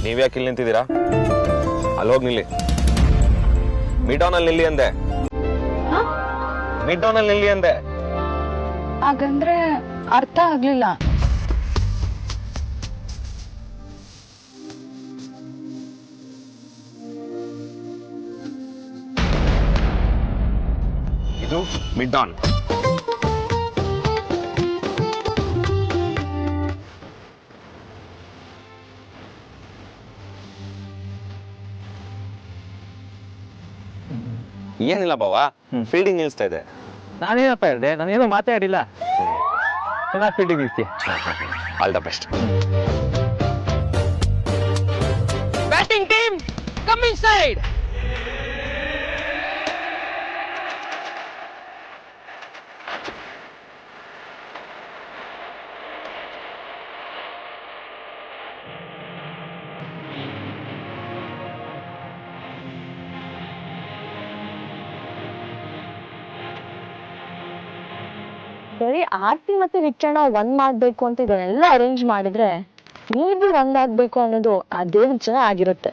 ನೀವ್ಯಾಕೆ ಇಲ್ಲಿ ನಿಂತಿದ್ದೀರಾ? ಅಲ್ಲಿ ಹೋಗಿ ನಿಲ್ಲಿ. ಮಿಡ್ ಟೌನ್ ಅಲ್ಲಿ ನಿಲ್ಲಿ ಅಂದೆ. ಮಿಡ್ ಟೌನ್ ಅಲ್ಲಿ ನಿಲ್ಲಿ ಅಂದೆ. ಹಾಗಂದ್ರೆ ಅರ್ಥ ಆಗ್ಲಿಲ್ಲ. ಇದು ಮಿಡ್ ಟೌನ್. ಏನಿಲ್ಲ ಬಾವಾ, ಫೀಲ್ಡಿಂಗ್ ನಿಲ್ಸ್ತಾ ಇದೆ. ನಾನೇನಪ್ಪ ಹೇಳಿದೆ? ನಾನೇನೋ ಮಾತಾಡಿಲ್ಲ. ಚೆನ್ನಾಗಿ ಫೀಲ್ಡಿಂಗ್ ನಿಲ್ಸಿ. All the best. Batting team come inside. ಬರೀ ಆರ್ತಿ ಮತ್ತೆ ನಿಚ್ಚಣ್ಣ ಒಂದ್ ಮಾಡ್ಬೇಕು ಅಂತ ಇದನ್ನೆಲ್ಲ ಅರೇಂಜ್ ಮಾಡಿದ್ರೆ ನೀವು ಒಂದಾಗ್ಬೇಕು ಅನ್ನೋದು ಅದೇ ವಿಚಾರ ಆಗಿರುತ್ತೆ.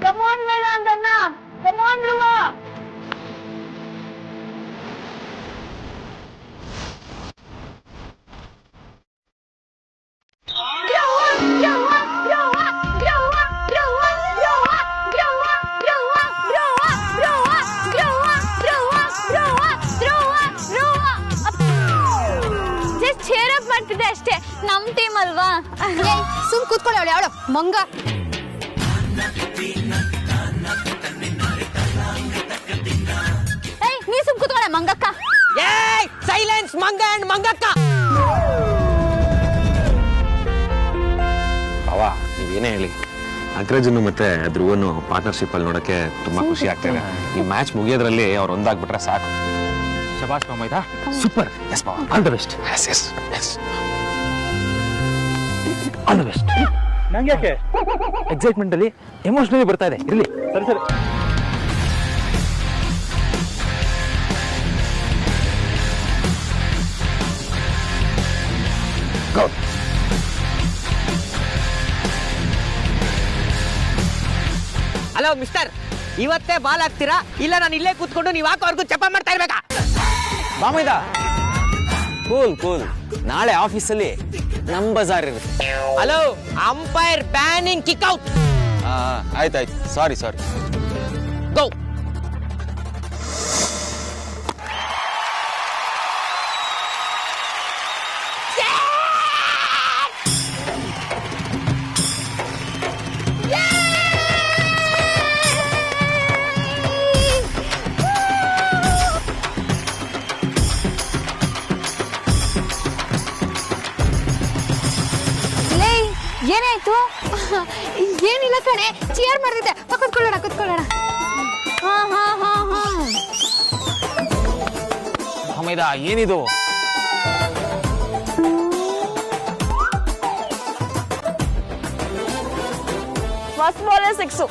Come on, Vedantana! Come on, Dhruva! ಮಾಡ್ತಿದ್ದೆ ಅಷ್ಟೇ, ನಮ್ ಟೀಮ್ ಅಲ್ವಾ? ಸುಮ್ ಕೂತ್ಕೊಳ್ಳಿ, ಅವಳು ಅವಳು ಮಂಗ. ನೀ ಸುಮ್ ಕೂತ್ಕೊಳ್ಳ ಮಂಗಕ್ಕ. ಸೈಲೆನ್ಸ್ ಮಂಗ ಅಂಡ್ ಮಂಗಕ್ಕ. ಬಾವಾ, ನೀವೇನೇ ಹೇಳಿ, ಅಗ್ರಜನು ಮತ್ತೆ ಧ್ರುವನು ಪಾರ್ಟ್ನರ್ಶಿಪ್ ಅಲ್ಲಿ ನೋಡಕ್ಕೆ ತುಂಬಾ ಖುಷಿ ಆಗ್ತದೆ. ಈ ಮ್ಯಾಚ್ ಮುಗಿಯೋದ್ರಲ್ಲಿ ಅವ್ರು ಒಂದಾಗ್ಬಿಟ್ರೆ ಸಾಕು. ಶಬಾಷ್ ಮಾಮಯ್ಯ, ಸೂಪರ್. ಎಸ್ ಬಾವಾ, all the best. Yes yes yes, all the best. ನಂಗೆ ಯಾಕೆ ಎಕ್ಸೈಟ್ಮೆಂಟ್ ಅಲ್ಲಿ ಎಮೋಷನಲಿ ಬರ್ತಾ ಇದೆ. ಇರ್ಲಿ, ಸರಿ ಸರಿ. ಹಲೋ ಮಿಸ್ಟರ್, ಇವತ್ತೇ ಬಾಲ್ ಹಾಕ್ತೀರಾ ಇಲ್ಲ ನಾನು ಇಲ್ಲೇ ಕೂತ್ಕೊಂಡು ನೀವು ಹಾಕೋವರೆಗೂ ಚಪ್ಪ ಮಾಡ್ತಾ ಇರ್ಬೇಕಾ? ಬಾಮೈದ, ಕೂಲ್ ಕೂಲ್. ನಾಳೆ ಆಫೀಸಲ್ಲಿ ನಮ್ ಬಜಾರ್ ಇರುತ್ತೆ. Hello, umpire banning kick out. ಆಯ್ತಾಯ್ತು, ಸಾರಿ ಸಾರಿ. ಗೋ. ಏನಾಯ್ತು? ಏನಿಲ್ಲ ಕಣೆ, ಚೇರ್ ಮಾಡ್ತಿದ್ದೆ. ಕುತ್ಕೊಳ್ಳೋಣ ಕುತ್ಕೊಳ್ಳೋಣ. ಹಾ ಹಾ ಹಾ ಹಾ. ಬಾಮೈದ, ಏನಿದು? First ball 6.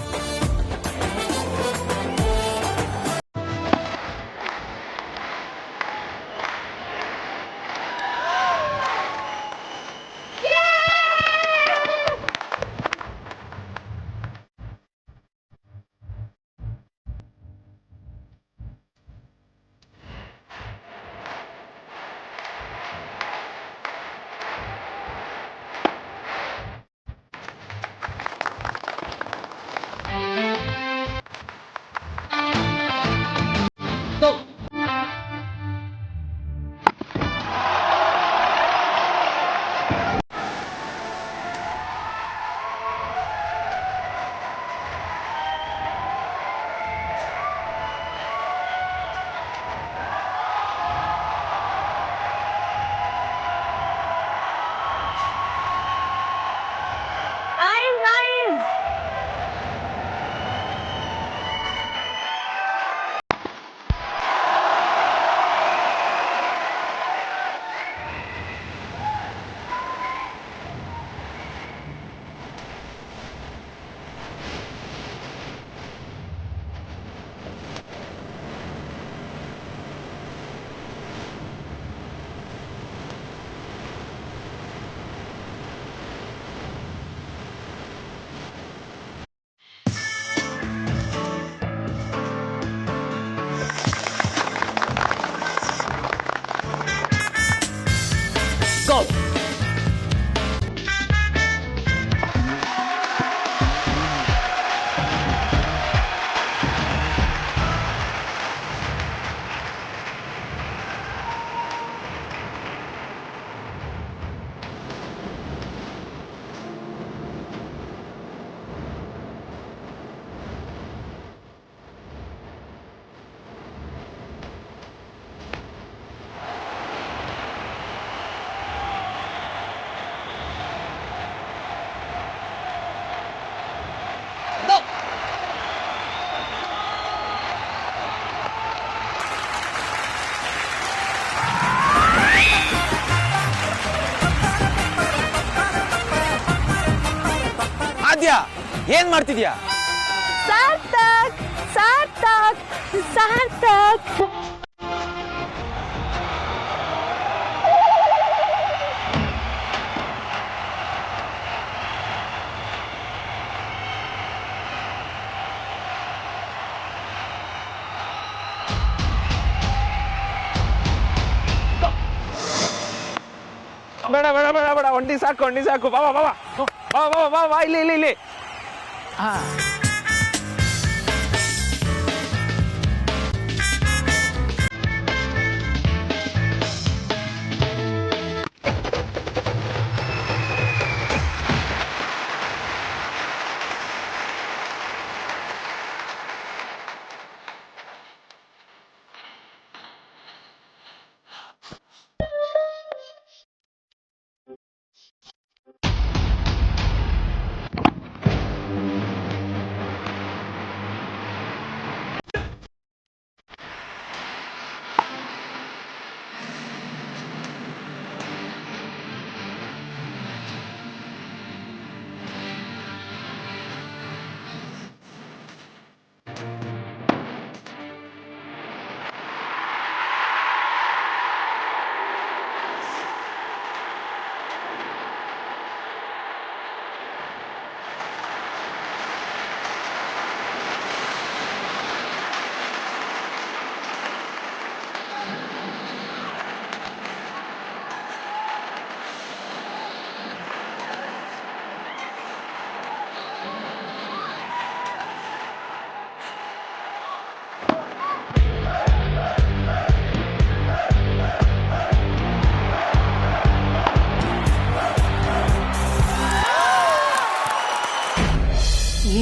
ಆದ್ಯ ಏನ್ ಮಾಡ್ತಿದ್ಯಾ? ಸಾರ್ಥಕ್ ಸಾರ್ಥಕ್ ಸಾರ್ಥಕ್. ಬೇಡ ಬೇಡ ಬೇಡ ಬೇಡ, ಒಂಟಿ ಸಾಕು. ಬಾ ಬಾ ಬಾ ಬಾ ಬಾ ಬಾ ಬಾ, ಇಲ್ಲಿ. ಹಾ,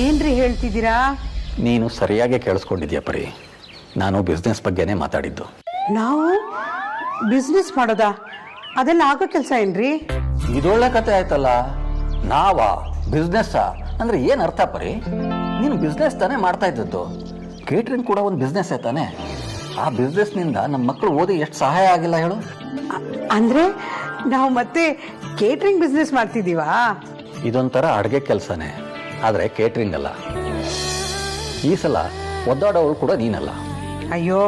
ಏನ್ರಿ ಹೇಳ್ತಿದ್ದೀರಾ? ನೀನು ಸರಿಯಾಗಿ ಕೇಳಿಸ್ಕೊಂಡಿದ್ಯಾ ಪರಿ. ನಾನು ಬಿಸ್ನೆಸ್ ಬಗ್ಗೆನೇ ಮಾತಾಡಿದ್ದು. ನಾವು ಬಿಸ್ನೆಸ್ ಮಾಡೋದಾ? ಅದೆಲ್ಲ ಆಗೋ ಕೆಲಸ ಏನ್ರಿ? ಇದೊಳ್ಳೆ ಕತೆ ಆಯ್ತಲ್ಲ. ನಾವಾ ಬಿಸ್ನೆಸ್ ಅಂದ್ರೆ ಏನ್ ಅರ್ಥ ಪರಿ? ನೀನು ಬಿಸ್ನೆಸ್ ತಾನೇ ಮಾಡ್ತಾ ಇದ್ದದ್ದು. ಕೇಟ್ರಿಂಗ್ ಕೂಡ ಒಂದು ಬಿಸ್ನೆಸ್ ತಾನೆ. ಆ ಬಿಸ್ನೆಸ್ ನಿಂದ ನಮ್ಮ ಮಕ್ಕಳು ಓದಿ ಎಷ್ಟು ಸಹಾಯ ಆಗಿಲ್ಲ ಹೇಳು. ಅಂದ್ರೆ ನಾವು ಮತ್ತೆ ಕೇಟ್ರಿಂಗ್ ಬಿಸ್ನೆಸ್ ಮಾಡ್ತಿದೀವಾ? ಇದೊಂಥರ ಅಡುಗೆ ಕೆಲಸನೇ, ಆದ್ರೆ ಕೇಟ್ರಿಂಗ್ ಅಲ್ಲ. ಈ ಸಲ ಒದ್ದಾಡೋಳು ಕೂಡ ನೀನಲ್ಲ. ಅಯ್ಯೋ,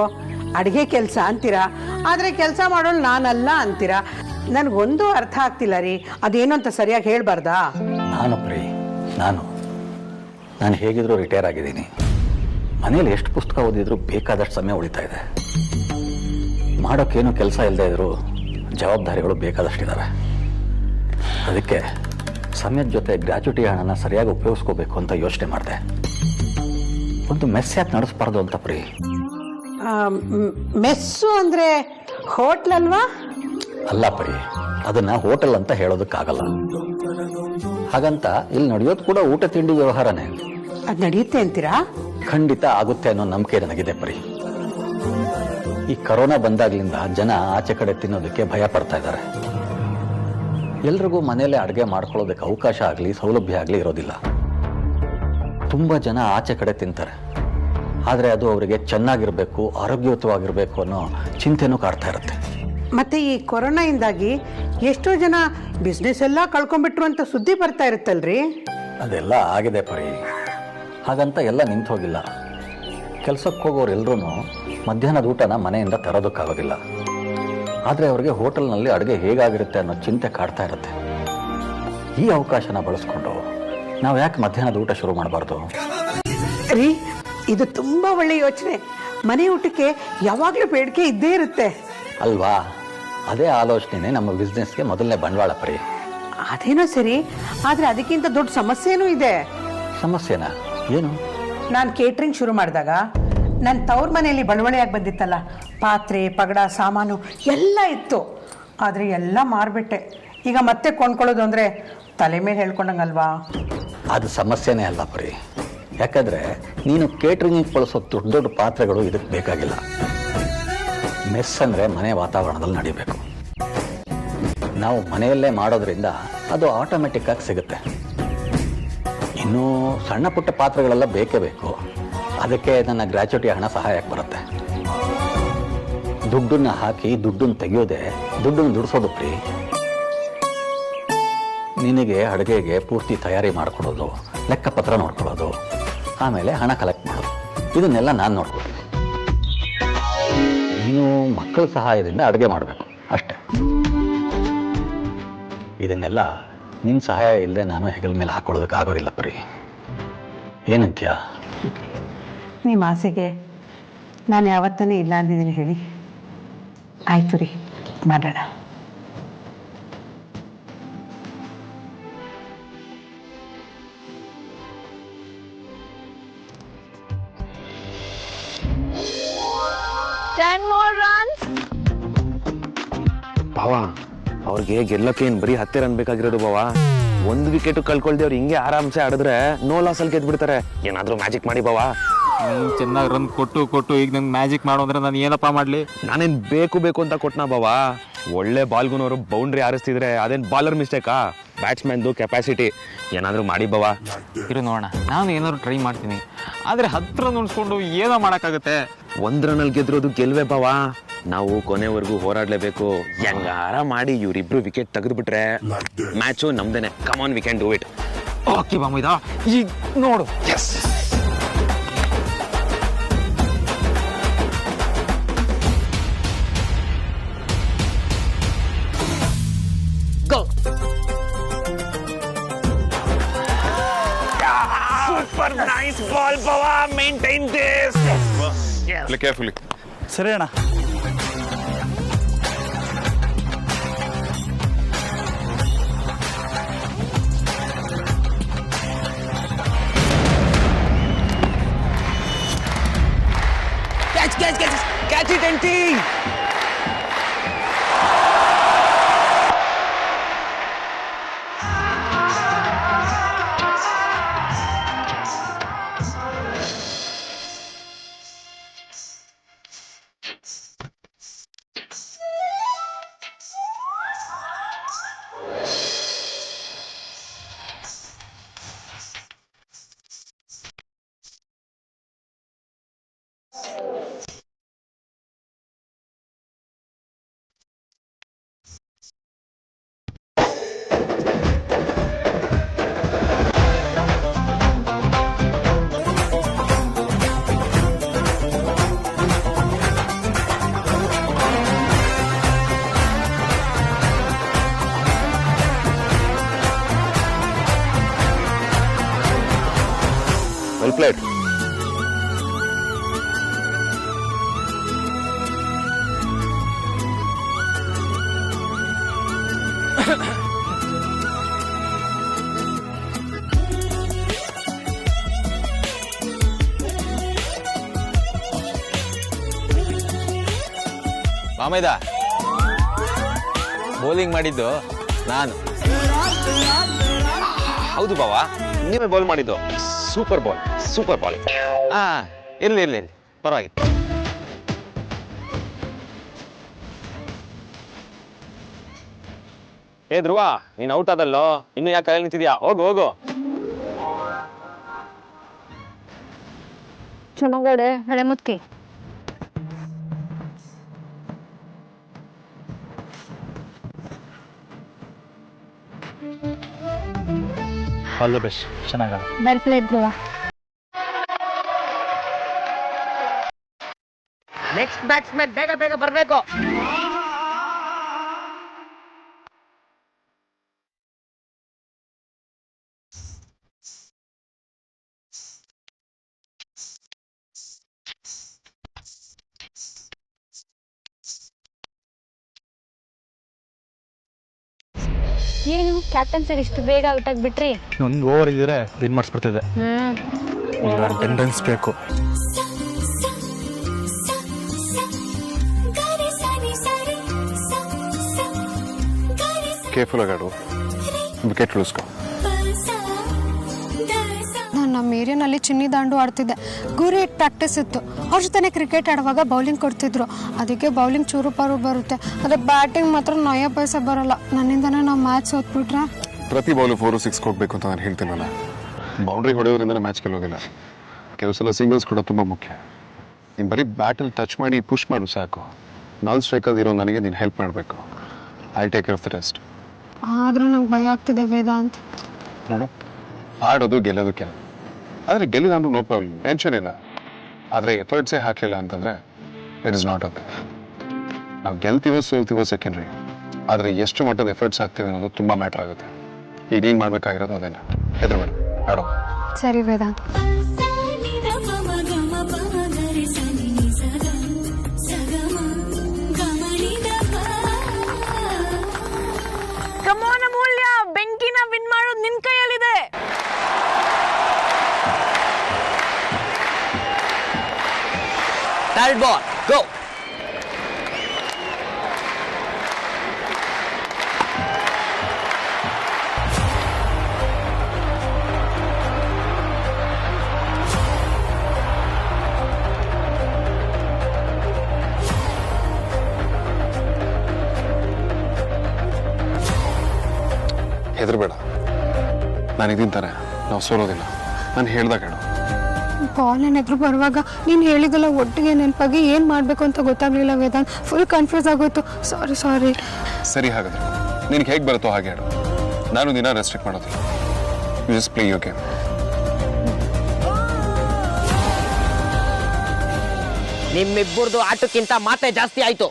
ಅಡಿಗೆ ಕೆಲಸ ಅಂತೀರಾ, ಆದ್ರೆ ಕೆಲಸ ಮಾಡೋಳು ನಾನಲ್ಲ ಅಂತೀರಾ. ನನ್ಗೊಂದು ಅರ್ಥ ಆಗ್ತಿಲ್ಲ ರೀ. ಅದೇನು ಅಂತ ಸರಿಯಾಗಿ ಹೇಳ್ಬಾರ್ದಾ? ನಾನು ಪ್ರೀ, ನಾನು ಹೇಗಿದ್ರು ರಿಟೈರ್ ಆಗಿದ್ದೀನಿ. ಮನೇಲಿ ಎಷ್ಟು ಪುಸ್ತಕ ಓದಿದ್ರು ಬೇಕಾದಷ್ಟು ಸಮಯ ಉಳಿತಾ ಇದೆ. ಮಾಡೋಕ್ಕೇನು ಕೆಲಸ ಇಲ್ಲದೆ ಇದ್ರು ಜವಾಬ್ದಾರಿಗಳು ಬೇಕಾದಷ್ಟಿದ್ದಾವೆ. ಅದಕ್ಕೆ ಸಮಯದ ಜೊತೆ ಗ್ರ್ಯಾಚುಟಿ ಹಣನ ಸರಿಯಾಗಿ ಉಪಯೋಗಿಸ್ಕೋಬೇಕು ಅಂತ ಯೋಚನೆ ಮಾಡಿದೆ. ಒಂದು ಮೆಸ್ ಯಾಕೆ ನಡೆಸಬಾರ್ದು ಅಂತ ಪ್ರೀ. ಮೆಸ್ಸು ಅಂದ್ರೆ ಹೋಟ್ಲ್ ಅಲ್ವಾ? ಅಲ್ಲ ಪ್ರೀ, ಅದನ್ನ ಹೋಟೆಲ್ ಅಂತ ಹೇಳೋದಕ್ಕಾಗಲ್ಲ. ಹಾಗಂತ ಇಲ್ಲಿ ನಡೆಯೋದು ಕೂಡ ಊಟ ತಿಂಡಿ ವ್ಯವಹಾರನೇ. ಅದ್ ನಡೆಯುತ್ತೆ ಅಂತೀರಾ? ಖಂಡಿತ ಆಗುತ್ತೆ ಅನ್ನೋ ನಂಬಿಕೆ ನನಗಿದೆ ಪ್ರೀ. ಈ ಕರೋನಾ ಬಂದಾಗ್ಲಿಂದ ಜನ ಆಚೆ ಕಡೆ ತಿನ್ನೋದಕ್ಕೆ ಭಯ ಪಡ್ತಾ ಇದ್ದಾರೆ. ಎಲ್ರಿಗೂ ಮನೇಲೆ ಅಡುಗೆ ಮಾಡ್ಕೊಳ್ಳೋದಕ್ಕೆ ಅವಕಾಶ ಆಗಲಿ ಸೌಲಭ್ಯ ಆಗಲಿ ಇರೋದಿಲ್ಲ. ತುಂಬ ಜನ ಆಚೆ ಕಡೆ ತಿಂತಾರೆ, ಆದರೆ ಅದು ಅವರಿಗೆ ಚೆನ್ನಾಗಿರ್ಬೇಕು, ಆರೋಗ್ಯಯುತವಾಗಿರ್ಬೇಕು ಅನ್ನೋ ಚಿಂತೆನೂ ಕಾಡ್ತಾ ಇರುತ್ತೆ. ಮತ್ತೆ ಈ ಕೊರೋನಾಯಿಂದಾಗಿ ಎಷ್ಟೋ ಜನ ಬಿಸ್ನೆಸ್ ಎಲ್ಲ ಕಳ್ಕೊಂಡ್ಬಿಟ್ರು ಅಂತ ಸುದ್ದಿ ಬರ್ತಾ ಇರುತ್ತಲ್ರಿ. ಅದೆಲ್ಲ ಆಗಿದೆ ಪರಿ. ಹಾಗಂತ ಎಲ್ಲ ನಿಂತು ಹೋಗಿಲ್ಲ. ಕೆಲಸಕ್ಕೆ ಹೋಗೋರು ಎಲ್ಲರೂ ಮಧ್ಯಾಹ್ನದ ಊಟನ ಮನೆಯಿಂದ ತರೋದಕ್ಕಾಗೋದಿಲ್ಲ. ಆದರೆ ಅವರಿಗೆ ಹೋಟೆಲ್ನಲ್ಲಿ ಅಡುಗೆ ಹೇಗಾಗಿರುತ್ತೆ ಅನ್ನೋ ಚಿಂತೆ ಕಾಡ್ತಾ ಇರುತ್ತೆ. ಈ ಅವಕಾಶನ ಬಳಸ್ಕೊಂಡು ನಾವು ಯಾಕೆ ಮಧ್ಯಾಹ್ನದ ಊಟ ಶುರು ಮಾಡಬಾರ್ದು? ರೀ, ಇದು ತುಂಬಾ ಒಳ್ಳೆ ಯೋಚನೆ. ಮನೆ ಊಟಕ್ಕೆ ಯಾವಾಗಲೂ ಬೇಡಿಕೆ ಇದ್ದೇ ಇರುತ್ತೆ ಅಲ್ವಾ? ಅದೇ ಆಲೋಚನೆ ನಮ್ಮ ಬಿಸ್ನೆಸ್ಗೆ ಮೊದಲನೇ ಬಂಡವಾಳ ಪರಿ. ಅದೇನೋ ಸರಿ, ಆದ್ರೆ ಅದಕ್ಕಿಂತ ದೊಡ್ಡ ಸಮಸ್ಯೆನೂ ಇದೆ. ಸಮಸ್ಯೆನಾ? ಏನು? ನಾನು ಕೇಟ್ರಿಂಗ್ ಶುರು ಮಾಡಿದಾಗ ನನ್ನ ತವ್ರ ಮನೆಯಲ್ಲಿ ಬಡವಣೆಯಾಗಿ ಬಂದಿತ್ತಲ್ಲ, ಪಾತ್ರೆ ಪಗಡ ಸಾಮಾನು ಎಲ್ಲ ಇತ್ತು. ಆದರೆ ಎಲ್ಲ ಮಾರ್ಬಿಟ್ಟೆ. ಈಗ ಮತ್ತೆ ಕೊಂಡ್ಕೊಳ್ಳೋದು ಅಂದರೆ ತಲೆ ಮೇಲೆ ಹೇಳ್ಕೊಂಡಂಗಲ್ವಾ? ಅದು ಸಮಸ್ಯೆನೇ ಅಲ್ಲ ಪರಿ. ಯಾಕಂದರೆ ನೀನು ಕೇಟ್ರಿಂಗಿಗೆ ಬಳಸೋ ದೊಡ್ಡ ದೊಡ್ಡ ಪಾತ್ರೆಗಳು ಇದಕ್ಕೆ ಬೇಕಾಗಿಲ್ಲ. ಮೆಸ್ ಅಂದರೆ ಮನೆ ವಾತಾವರಣದಲ್ಲಿ ನಡಿಬೇಕು. ನಾವು ಮನೆಯಲ್ಲೇ ಮಾಡೋದ್ರಿಂದ ಅದು ಆಟೋಮೆಟಿಕ್ಕಾಗಿ ಸಿಗುತ್ತೆ. ಇನ್ನೂ ಸಣ್ಣ ಪುಟ್ಟ ಪಾತ್ರೆಗಳೆಲ್ಲ ಬೇಕೇ ಬೇಕು. ಅದಕ್ಕೆ ನನ್ನ ಗ್ರ್ಯಾಚುಟಿ ಹಣ ಸಹಾಯಕ್ಕೆ ಬರುತ್ತೆ. ದುಡ್ಡನ್ನು ಹಾಕಿ ದುಡ್ಡನ್ನು ತೆಗೆಯೋದೆ ದುಡ್ಡನ್ನು ದುಡಿಸೋದು ಪ್ರೀ. ನಿನಗೆ ಅಡುಗೆಗೆ ಪೂರ್ತಿ ತಯಾರಿ ಮಾಡಿಕೊಡೋದು, ಲೆಕ್ಕಪತ್ರ ನೋಡ್ಕೊಳ್ಳೋದು, ಆಮೇಲೆ ಹಣ ಕಲೆಕ್ಟ್ ಮಾಡೋದು, ಇದನ್ನೆಲ್ಲ ನಾನು ನೋಡ್ಕೊಳ್ತೀನಿ. ನೀನು ಮಕ್ಕಳ ಸಹಾಯದಿಂದ ಅಡುಗೆ ಮಾಡಬೇಕು ಅಷ್ಟೆ. ಇದನ್ನೆಲ್ಲ ನಿನ್ನ ಸಹಾಯ ಇಲ್ಲದೆ ನಾನು ಹೆಗಲ ಮೇಲೆ ಹಾಕೊಳ್ಳೋದಕ್ಕೆ ಆಗೋದಿಲ್ಲ ಪರಿ. ಏನಂತ್ಯ? ನಿಮ್ಮ ಆಸೆಗೆ ನಾನು ಯಾವತ್ತೂ ಇಲ್ಲ ಅಂದಿದ್ದೀನಿ ಹೇಳಿ. ಆಯ್ತು ರೀ, ಮಾಡೋಣ. ಭಾವ, ಅವ್ರಿಗೆ ಗೆಲ್ಲಕ್ಕೆ ಏನ್ ಬರೀ 10 ರನ್ ಬೇಕಾಗಿರೋದು ಭಾವ. 1 ವಿಕೆಟ್ ಕಳ್ಕೊಳ್ದೆ ಅವ್ರು ಹಿಂಗೆ ಆರಾಮ್ಸೆ ಆಡಿದ್ರೆ ನೋ ಲಾಸ್ ಅಲ್ಲಿ ಗೆದ್ಬಿಡ್ತಾರೆ. ಏನಾದ್ರೂ ಮ್ಯಾಜಿಕ್ ಮಾಡಿ ಭಾವ. ನೀನು ಚೆನ್ನಾಗಿ ರನ್ ಕೊಟ್ಟು ಈಗ ನಂಗೆ ಮ್ಯಾಜಿಕ್ ಮಾಡು ಅಂದ್ರೆ ನಾನು ಏನಪ್ಪ ಮಾಡಲಿ? ನಾನೇನ್ ಬೇಕು ಅಂತ ಕೊಟ್ನಾ ಭಾವ. ಒಳ್ಳೆ ಬಾಲ್ಗುನವರು ಬೌಂಡ್ರಿ ಹಾರಿಸ್ತಿದ್ರೆ ಅದೇನ್ ಬಾಲರ್ ಮಿಸ್ಟೇಕಾ? ಬ್ಯಾಟ್ಸ್ಮನ್ದು ಕೆಪಾಸಿಟಿ. ಏನಾದ್ರೂ ಮಾಡಿ ಭಾವ. ಇರು ನೋಡೋಣ, ನಾನು ಏನಾದ್ರು ಟ್ರೈ ಮಾಡ್ತೀನಿ. ಆದರೆ 10 ರನ್ ಉಳಿಸ್ಕೊಂಡು ಏನೋ ಮಾಡೋಕ್ಕಾಗುತ್ತೆ? 1 ರನ್ನಲ್ಲಿ ಗೆದ್ರೋದು ಗೆಲ್ವೇ ಭಾವ. ನಾವು ಕೊನೆವರೆಗೂ ಹೋರಾಡ್ಲೇಬೇಕು. ಹೆಂಗಾರ ಮಾಡಿ ಇವ್ರಿಬ್ರು ವಿಕೆಟ್ ತೆಗೆದ್ಬಿಟ್ರೆ ಮ್ಯಾಚು ನಮ್ದೇನೆ. Come on, we can do it. Okay ಬಾಮೈದ, ಈಗ ನೋಡು. Yes. Super nice ball, Bava. Maintain this. Yes. Play carefully. ಸರಿ ಅಣ್ಣ. Catch it, NT. Well played. ಬಾಮೈದ, ಬೌಲಿಂಗ್ ಮಾಡಿದ್ದು ನಾನು. ಹೌದು ಬಾವ, ನೀವೇ ಬಾಲ್ ಮಾಡಿದ್ದು. Super ball, super ball. ಇರ್ಲಿ ಪರವಾಗಿಲ್ಲ. ಏ ಧ್ರುವ, ನೀನ್ ಔಟ್ ಆದಲ್ಲೋ, ಇನ್ನು ಯಾಕೆ ಕೈಯಲ್ಲಿ ನಿಂತಿದ್ಯಾ? ಹೋಗು. ಚೆನ್ನಾಗಡೆ ಹಳೆ ಮುತ್ಕಿ. All the best. ಚೆನ್ನಾಗ. Well played Dhruv. Next batsman ಬೇಗ ಬರಬೇಕು. ಏನು ಕ್ಯಾಪ್ಟನ್ ಸರ್ ಇಷ್ಟು ಬೇಗ ಔಟ್ ಆಗ್ಬಿಟ್ರಿ? ಒಂದು ಓವರ್ ಇದ್ದರೆ ವಿನ್ ಮಾಡಿಸ್ಬಿಡ್ತಿದ್ದೆ. ಅಟೆಂಡೆನ್ಸ್ ಬೇಕು. ಕೇರ್ಫುಲ್ ಆಗಾಡು, ವಿಕೆಟ್ ಉಳಿಸ್ಕೊ. ನಾನು ನಮ್ಮ ಏರಿಯಾನಲ್ಲಿ ಚಿನ್ನಿ ದಾಂಡು ಆಡ್ತಿದ್ದೆ. ಗುರಿ ಪ್ರಾಕ್ಟೀಸ್ ಇತ್ತು. ಅವ್ರ ಜೊತೆ ಕ್ರಿಕೆಟ್ ಆಡುವಾಗ ಬೌಲಿಂಗ್ ಕೊಡ್ತಿದ್ರು. ಅದಕ್ಕೆ ಬೌಲಿಂಗ್ ಚೂರು ಪಾರು ಬರುತ್ತೆ, ಆದರೆ ಬ್ಯಾಟಿಂಗ್ ಮಾತ್ರ ನಯ ಪೈಸೆ ಬರಲ್ಲ. ನನ್ನಿಂದನೇ ನಾವು ಮ್ಯಾಚ್ ಸೋತ್ಬಿಟ್ರೆ ಪ್ರತಿ ಬಾಲು 4-6 ಹೋಗ್ಬೇಕು ಅಂತ ನಾನು ಹೇಳ್ತೀನಲ್ಲ. Boundary ಹೊಡೆಯೋದ್ರಿಂದ match ಗೆಲ್ಲೋದಿಲ್ಲ. ಕೆಲವು ಸಲ ಸಿಂಗಲ್ಸ್ ಕೂಡ ತುಂಬ ಮುಖ್ಯ. ನೀನು ಬರೀ ಬ್ಯಾಟಲ್ಲಿ ಟಚ್ ಮಾಡಿ ಪುಷ್ ಮಾಡು ಸಾಕು. ನಾಲ್ ಸ್ಟ್ರೈಕಲ್ಲಿ ಇರೋ ನನಗೆ ನೀನು ಹೆಲ್ಪ್ ಮಾಡಬೇಕು. I take care of the rest. ಆದರೂ ನಂಗೆ ಭಯ ಆಗ್ತಿದೆ ವೇದಾಂತ್. ನೋಡು, ಆಡೋದು ಗೆಲ್ಲೋದು ಕೆಲವು, ಆದರೆ ಗೆಲ್ಲಿಲ್ಲ ಅಂದ್ರೆ ನೋ ಪ್ರಾಬ್ಲಮ್, ಟೆನ್ಷನ್ ಇಲ್ಲ. ಆದರೆ ಎಫರ್ಟ್ಸೇ ಹಾಕಲಿಲ್ಲ ಅಂತಂದರೆ ಇಟ್ ಇಸ್ ನಾಟ್ ಓಕೆ. ನಾವು ಗೆಲ್ತೀವೋ ಸೋಲ್ತೀವೋ ಸೆಕೆಂಡ್ರಿ, ಆದರೆ ಎಷ್ಟು ಮಟ್ಟದ ಎಫರ್ಟ್ಸ್ ಹಾಕ್ತೀವಿ ಅನ್ನೋದು ತುಂಬ ಮ್ಯಾಟ್ರ್ ಆಗುತ್ತೆ. ಈಗ ನೀನು ಮಾಡಬೇಕಾಗಿರೋದು ಅದೇನೆ. ಹೆದರಬೇಡ, ಆಡೋ. ಸರಿ ವೇದಾಂತ್. ಕಮಾನ್ ಅಮೂಲ್ಯ, ಬೆಂಕಿನ ವಿನ್ ಮಾಡೋದು ನಿನ್ ಕೈಯಲ್ಲಿದೆ. ಥರ್ಡ್ ಬಾಲ್ ಗೋ. ಹೆದರಬೇಡ, ನಾನಿದ್ದೀನಿ ತಾನೆ, ನಾವು ಸೋಲೋದಿಲ್ಲ. ನಾನು ಹೇಳ್ದಾಗ ಹೇಳು. ಬಾಲ್ ನನ್ನ ಎದುರು ಬರುವಾಗ ನೀನು ಹೇಳಿದಲ್ಲ ಒಟ್ಟಿಗೆ ನೆನಪಾಗಿ ಏನು ಮಾಡಬೇಕು ಅಂತ ಗೊತ್ತಾಗಲಿಲ್ಲ ವೇದಾಂತ್. ಫುಲ್ ಕನ್ಫ್ಯೂಸ್ ಆಗೋಯ್ತು. ಸಾರಿ. ಸರಿ, ಹಾಗಾದ್ರೆ ನಿನಗೆ ಹೇಗೆ ಬರುತ್ತೋ ಹಾಗೆ ಹೇಳು. ನಾನು ದಿನ ರೆಸ್ಟ್ರಿಕ್ಟ್ ಮಾಡೋದಿಲ್ಲ. You just play your game. ನಿಮ್ಮಿಬ್ಬರದು ಆಟಕ್ಕಿಂತ ಮಾತೇ ಜಾಸ್ತಿ ಆಯ್ತು.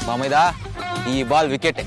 ಮಾಮೈದ, ಈ ಬಾಲ್ ವಿಕೆಟ್.